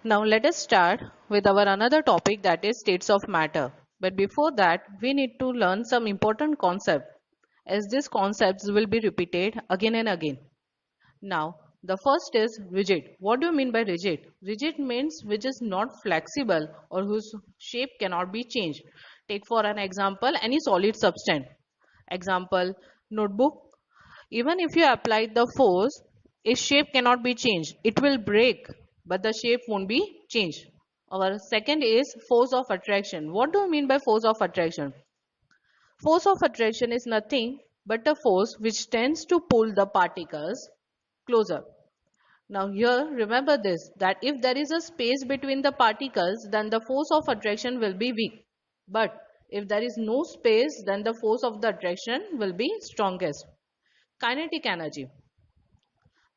Now let us start with our another topic, that is states of matter. But before that, we need to learn some important concept, as these concepts will be repeated again and again. Now, the first is rigid. What do you mean by rigid? Rigid means which is not flexible or whose shape cannot be changed. Take for an example any solid substance. Example, notebook. Even if you apply the force, its shape cannot be changed. It will break, but the shape won't be changed. Our second is force of attraction. What do you mean by force of attraction? Force of attraction is nothing but a force which tends to pull the particles closer. Now here remember this, that if there is a space between the particles, then the force of attraction will be weak. But if there is no space, then the force of the attraction will be strongest. Kinetic energy.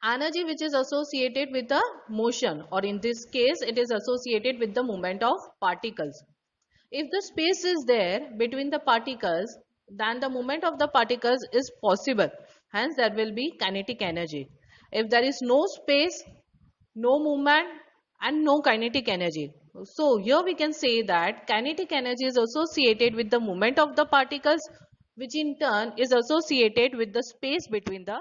Energy which is associated with the motion, or in this case it is associated with the movement of particles. If the space is there between the particles, then the movement of the particles is possible. Hence there will be kinetic energy. If there is no space, no movement and no kinetic energy. So here we can say that kinetic energy is associated with the movement of the particles, which in turn is associated with the space between the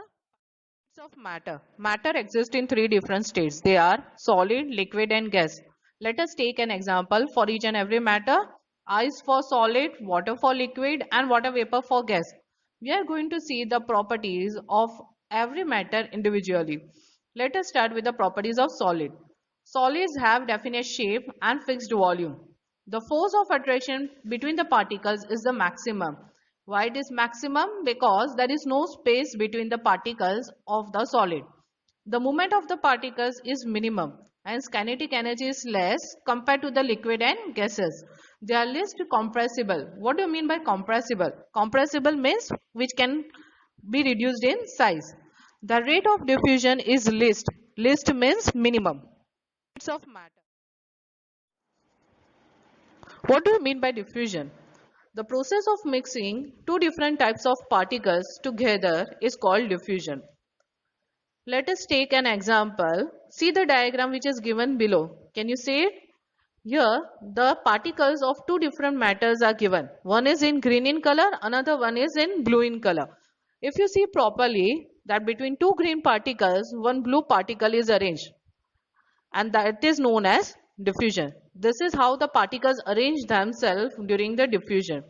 of matter. Matter exists in three different states. They are solid, liquid and gas. Let us take an example for each and every matter. Ice for solid, water for liquid and water vapor for gas. We are going to see the properties of every matter individually. Let us start with the properties of solid. Solids have definite shape and fixed volume. The force of attraction between the particles is the maximum. Why it is maximum? Because there is no space between the particles of the solid. The movement of the particles is minimum, hence kinetic energy is less compared to the liquid and gases. They are least compressible. What do you mean by compressible? Compressible means which can be reduced in size. The rate of diffusion is least. Least means minimum. It's of matter. What do you mean by diffusion? The process of mixing two different types of particles together is called diffusion. Let us take an example. See the diagram which is given below. Can you see it? Here, the particles of two different matters are given. One is in green in color, another one is in blue in color. If you see properly, that between two green particles, one blue particle is arranged, and that is known as diffusion. This is how the particles arrange themselves during the diffusion.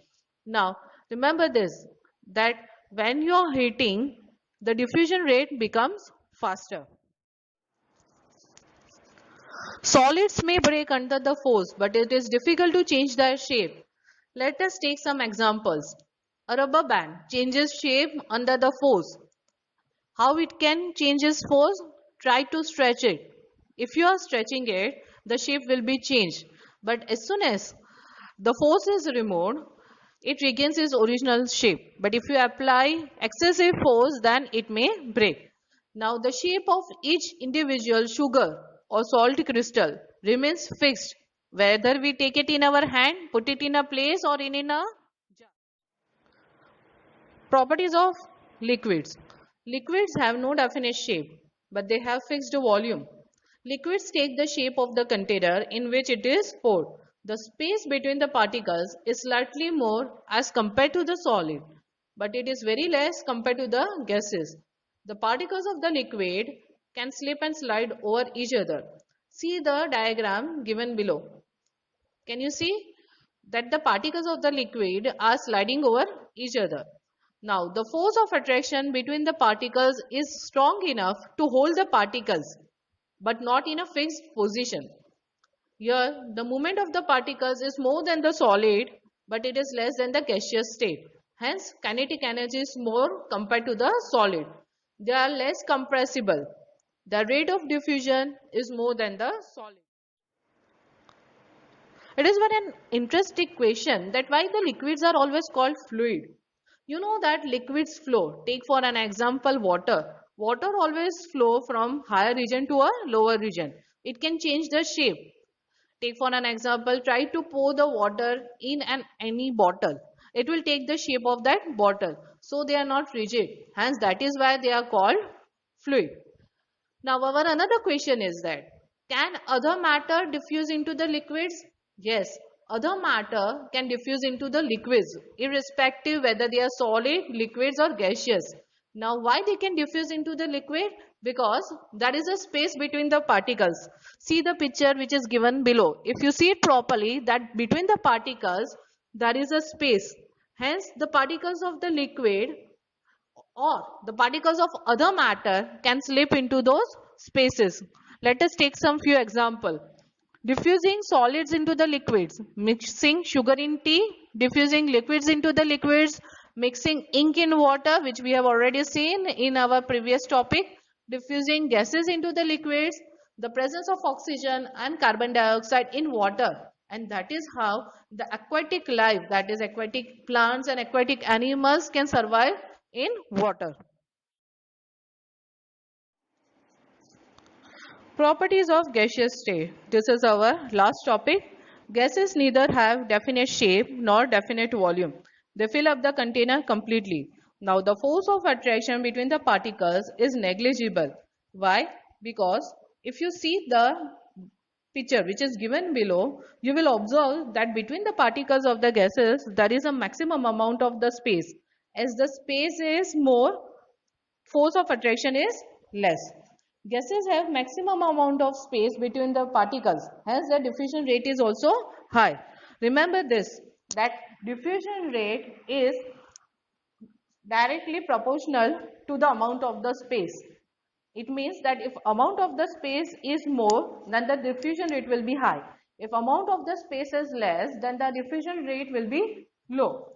Now, remember this, that when you are heating, the diffusion rate becomes faster. Solids may break under the force, but it is difficult to change their shape. Let us take some examples. A rubber band changes shape under the force. How it can change its force? Try to stretch it. If you are stretching it, the shape will be changed. But as soon as the force is removed, it regains its original shape. But if you apply excessive force, then it may break. Now the shape of each individual sugar or salt crystal remains fixed, whether we take it in our hand, put it in a place or in a jar. Properties of liquids. Liquids have no definite shape, but they have fixed volume. Liquids take the shape of the container in which it is poured. The space between the particles is slightly more as compared to the solid, but it is very less compared to the gases. The particles of the liquid can slip and slide over each other. See the diagram given below. Can you see that the particles of the liquid are sliding over each other? Now, the force of attraction between the particles is strong enough to hold the particles, but not in a fixed position. Here, the movement of the particles is more than the solid, but it is less than the gaseous state. Hence, kinetic energy is more compared to the solid. They are less compressible. The rate of diffusion is more than the solid. It is one an interesting question that why the liquids are always called fluid. You know that liquids flow. Take for an example water. Water always flow from higher region to a lower region. It can change the shape. Take for an example, try to pour the water in any bottle. It will take the shape of that bottle. So they are not rigid. Hence that is why they are called fluid. Now our another question is that Can other matter diffuse into the liquids? Yes, other matter can diffuse into the liquids, irrespective whether they are solid, liquids or gaseous. Now, why they can diffuse into the liquid? Because there is a space between the particles. See the picture which is given below. If you see it properly, that between the particles, there is a space. Hence, the particles of the liquid or the particles of other matter can slip into those spaces. Let us take some few example. Diffusing solids into the liquids, mixing sugar in tea, diffusing liquids into the liquids, mixing ink in water, which we have already seen in our previous topic, diffusing gases into the liquids, the presence of oxygen and carbon dioxide in water. And that is how the aquatic life, that is aquatic plants and aquatic animals, can survive in water. Properties of gaseous state. This is our last topic. Gases neither have definite shape nor definite volume. They fill up the container completely. Now the force of attraction between the particles is negligible. Why? Because if you see the picture which is given below, you will observe that between the particles of the gases there is a maximum amount of the space. As the space is more, force of attraction is less. Gases have maximum amount of space between the particles, hence the diffusion rate is also high. Remember this, that diffusion rate is directly proportional to the amount of the space. It means that if amount of the space is more, then the diffusion rate will be high. If amount of the space is less, then the diffusion rate will be low.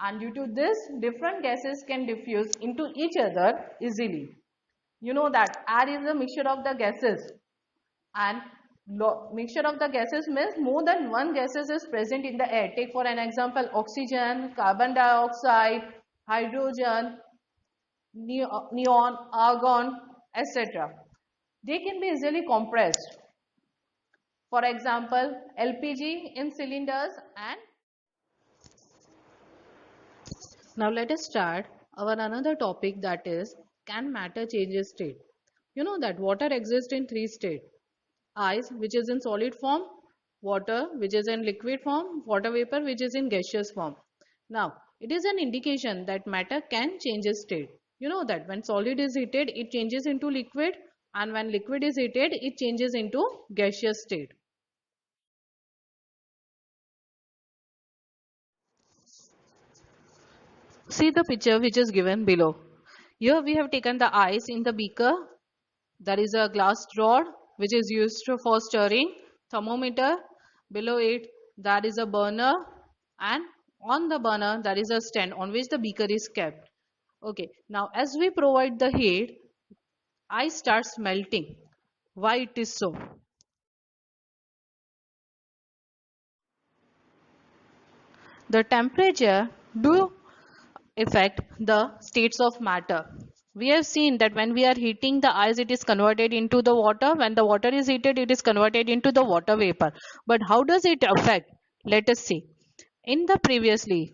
And due to this, different gases can diffuse into each other easily. You know that air is a mixture of the gases, and mixture of the gases means more than one gases is present in the air. Take for an example oxygen, carbon dioxide, hydrogen, neon, argon, etc. They can be easily compressed. For example, LPG in cylinders. And now let us start our another topic, that is, can matter change state? You know that water exists in three states: ice, which is in solid form; water, which is in liquid form; water vapor, which is in gaseous form. Now, it is an indication that matter can change its state. You know that when solid is heated, it changes into liquid, and when liquid is heated, it changes into gaseous state. See the picture which is given below. Here we have taken the ice in the beaker. There is a glass rod which is used for stirring, thermometer. Below it there is a burner, and on the burner there is a stand on which the beaker is kept. Okay, now as we provide the heat, ice starts melting. Why it is so? The temperature do affect the states of matter. We have seen that when we are heating the ice, it is converted into the water. When the water is heated, it is converted into the water vapor. But how does it affect? Let us see. In the previously,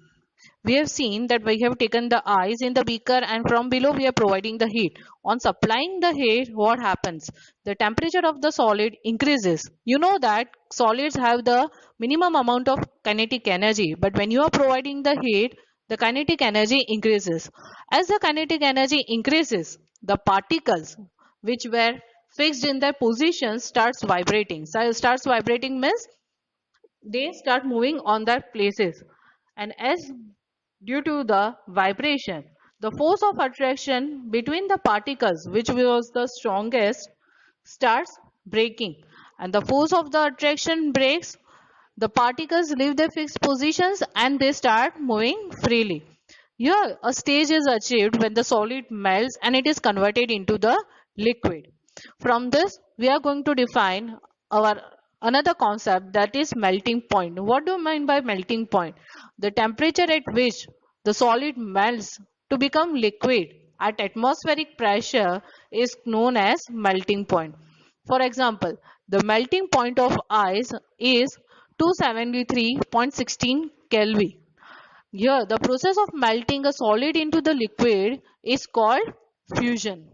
we have seen that we have taken the ice in the beaker, and from below we are providing the heat. On supplying the heat, what happens? The temperature of the solid increases. You know that solids have the minimum amount of kinetic energy, but when you are providing the heat, the kinetic energy increases. As the kinetic energy increases, the particles which were fixed in their position starts vibrating. So starts vibrating means they start moving on their places, and as due to the vibration, the force of attraction between the particles, which was the strongest, starts breaking, and the force of the attraction breaks. The particles leave their fixed positions and they start moving freely. Here a stage is achieved when the solid melts and it is converted into the liquid. From this we are going to define our another concept, that is melting point. What do you mean by melting point? The temperature at which the solid melts to become liquid at atmospheric pressure is known as melting point. For example, the melting point of ice is 273.16 Kelvin. Here, the process of melting a solid into the liquid is called fusion.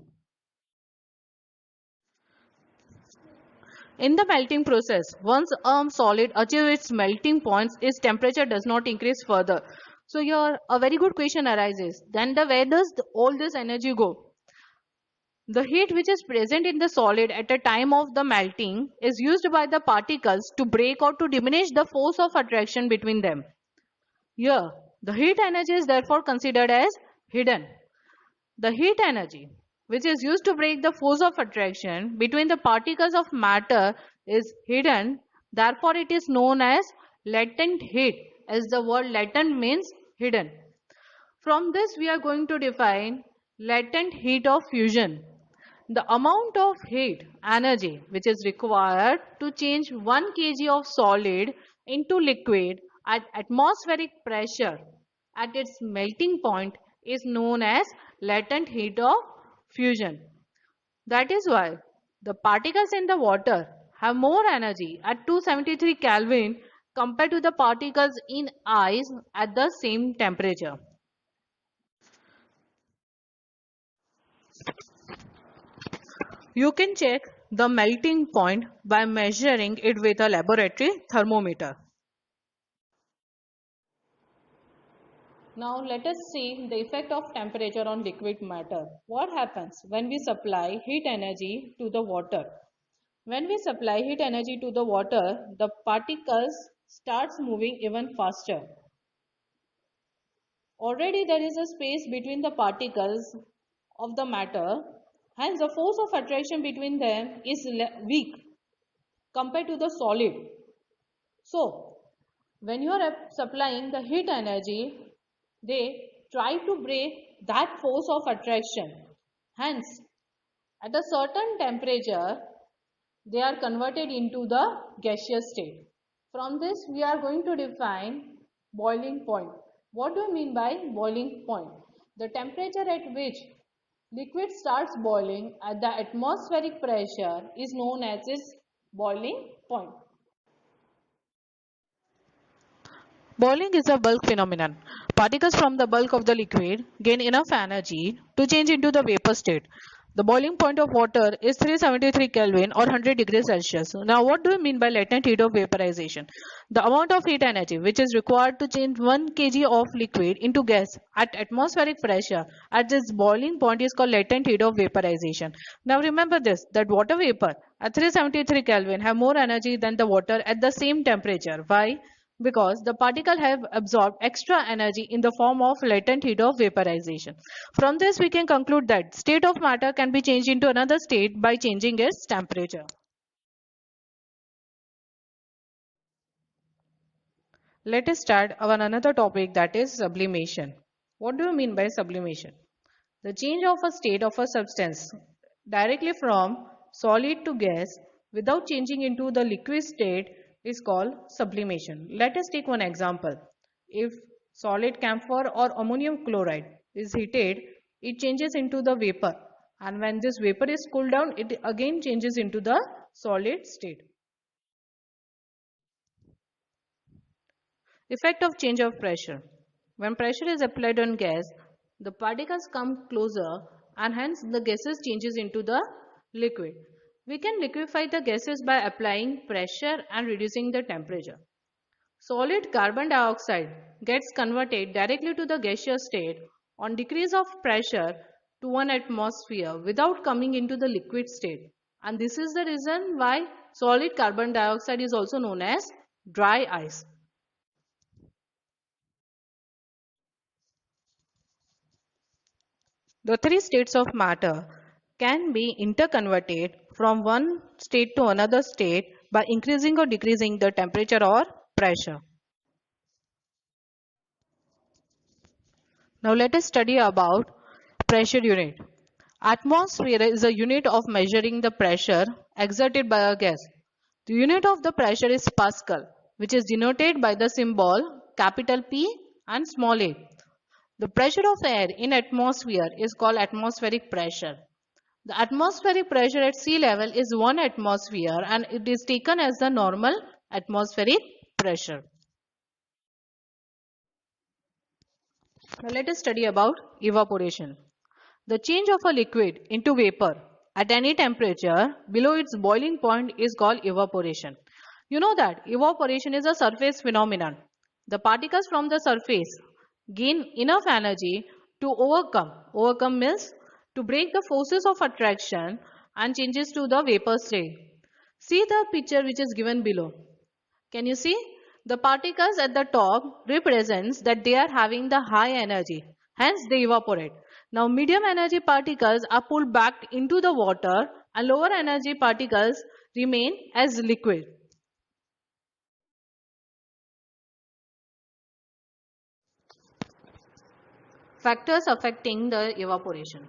In the melting process, once a solid achieves its melting points, its temperature does not increase further. So here a very good question arises. Then where does all this energy go? The heat which is present in the solid at the time of the melting is used by the particles to break or to diminish the force of attraction between them. Here, the heat energy is therefore considered as hidden. The heat energy, which is used to break the force of attraction between the particles of matter, is hidden. Therefore, it is known as latent heat, as the word latent means hidden. From this, we are going to define latent heat of fusion. The amount of heat energy which is required to change 1 kg of solid into liquid at atmospheric pressure at its melting point is known as latent heat of fusion. That is why the particles in the water have more energy at 273 Kelvin compared to the particles in ice at the same temperature. You can check the melting point by measuring it with a laboratory thermometer. Now let us see the effect of temperature on liquid matter. What happens when we supply heat energy to the water? When we supply heat energy to the water, the particles starts moving even faster. Already there is a space between the particles of the matter, hence the force of attraction between them is weak compared to the solid. So, when you are supplying the heat energy, they try to break that force of attraction. Hence, at a certain temperature, they are converted into the gaseous state. From this, we are going to define boiling point. What do you mean by boiling point? The temperature at which liquid starts boiling at the atmospheric pressure is known as its boiling point. Boiling is a bulk phenomenon. Particles from the bulk of the liquid gain enough energy to change into the vapor state. The boiling point of water is 373 Kelvin or 100 degrees Celsius. Now, what do we mean by latent heat of vaporization? The amount of heat energy which is required to change 1 kg of liquid into gas at atmospheric pressure at this boiling point is called latent heat of vaporization. Now, remember this, that water vapor at 373 Kelvin have more energy than the water at the same temperature. Why? Because the particle have absorbed extra energy in the form of latent heat of vaporization. From this we can conclude that state of matter can be changed into another state by changing its temperature. Let us start our another topic, that is sublimation. What do you mean by sublimation? The change of a state of a substance directly from solid to gas without changing into the liquid state is called sublimation. Let us take one example. If solid camphor or ammonium chloride is heated, it changes into the vapor, and when this vapor is cooled down, it again changes into the solid state. Effect of change of pressure. When pressure is applied on gas, the particles come closer and hence the gases changes into the liquid. We can liquefy the gases by applying pressure and reducing the temperature. Solid carbon dioxide gets converted directly to the gaseous state on decrease of pressure to 1 atmosphere without coming into the liquid state. And this is the reason why solid carbon dioxide is also known as dry ice. The three states of matter can be interconverted from one state to another state by increasing or decreasing the temperature or pressure. Now let us study about pressure unit. Atmosphere is a unit of measuring the pressure exerted by a gas. The unit of the pressure is Pascal, which is denoted by the symbol capital P and small a. The pressure of air in atmosphere is called atmospheric pressure. The atmospheric pressure at sea level is 1 atmosphere and it is taken as the normal atmospheric pressure. Now let us study about evaporation. The change of a liquid into vapor at any temperature below its boiling point is called evaporation. You know that evaporation is a surface phenomenon. The particles from the surface gain enough energy to overcome means to break the forces of attraction and changes to the vapor state. See the picture which is given below. Can you see? The particles at the top represents that they are having the high energy. Hence they evaporate. Now medium energy particles are pulled back into the water and lower energy particles remain as liquid. Factors affecting the evaporation.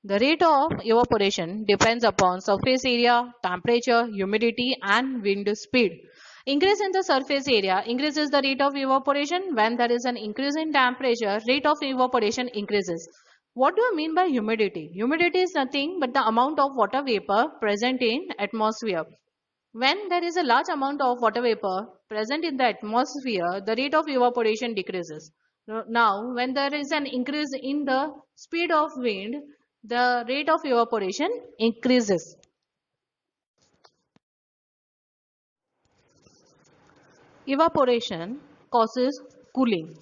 The rate of evaporation depends upon surface area, temperature, humidity and wind speed. Increase in the surface area increases the rate of evaporation. When there is an increase in temperature, rate of evaporation increases. What do I mean by humidity? Humidity is nothing but the amount of water vapor present in atmosphere. When there is a large amount of water vapor present in the atmosphere, the rate of evaporation decreases. Now, when there is an increase in the speed of wind, the rate of evaporation increases. Evaporation causes cooling.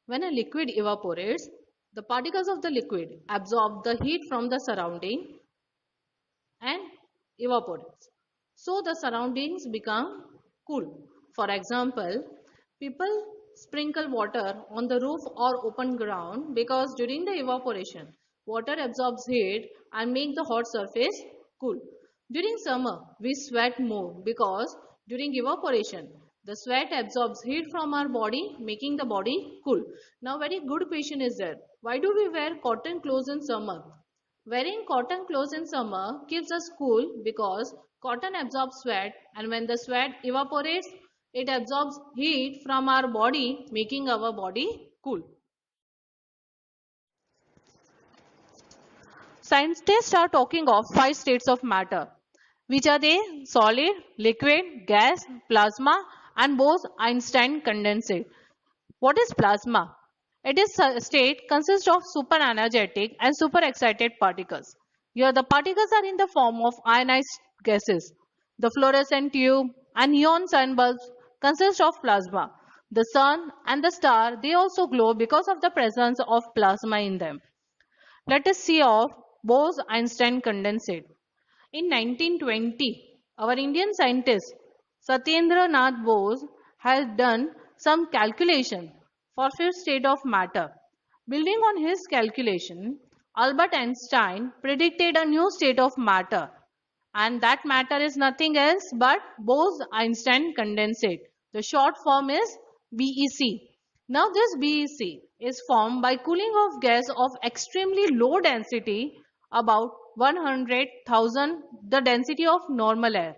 When a liquid evaporates, the particles of the liquid absorb the heat from the surrounding and evaporates. So the surroundings become cool. For example, people sprinkle water on the roof or open ground because during the evaporation, water absorbs heat and make the hot surface cool. During summer, we sweat more because during evaporation, the sweat absorbs heat from our body, making the body cool. Now, very good question is there. Why do we wear cotton clothes in summer? Wearing cotton clothes in summer keeps us cool because cotton absorbs sweat, and when the sweat evaporates, it absorbs heat from our body, making our body cool. Scientists are talking of five states of matter. Which are they? Solid, liquid, gas, plasma, and Bose-Einstein condensate. What is plasma? It is a state consists of super energetic and super excited particles. Here the particles are in the form of ionized gases. The fluorescent tube and neon sun bulbs consist of plasma. The sun and the star they also glow because of the presence of plasma in them. Let us see of Bose-Einstein condensate. In 1920, our Indian scientist Satyendra Nath Bose has done some calculation for fifth state of matter. Building on his calculation, Albert Einstein predicted a new state of matter, and that matter is nothing else but Bose-Einstein condensate. The short form is BEC. Now this BEC is formed by cooling of gas of extremely low density, about 100,000 the density of normal air,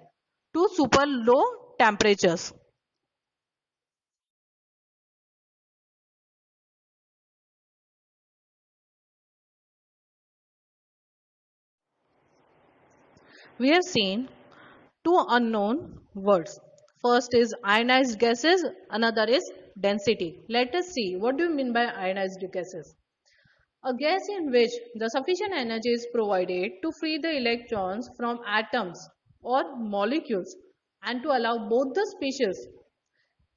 to super low temperatures. We have seen two unknown words. First is ionized gases, another is density. Let us see what do you mean by ionized gases. A gas in which the sufficient energy is provided to free the electrons from atoms or molecules and to allow both the species,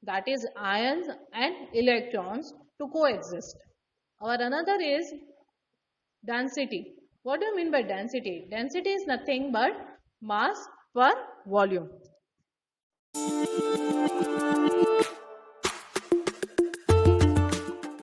that is ions and electrons, to coexist. Our another is density. What do you mean by density? Density is nothing but mass per volume.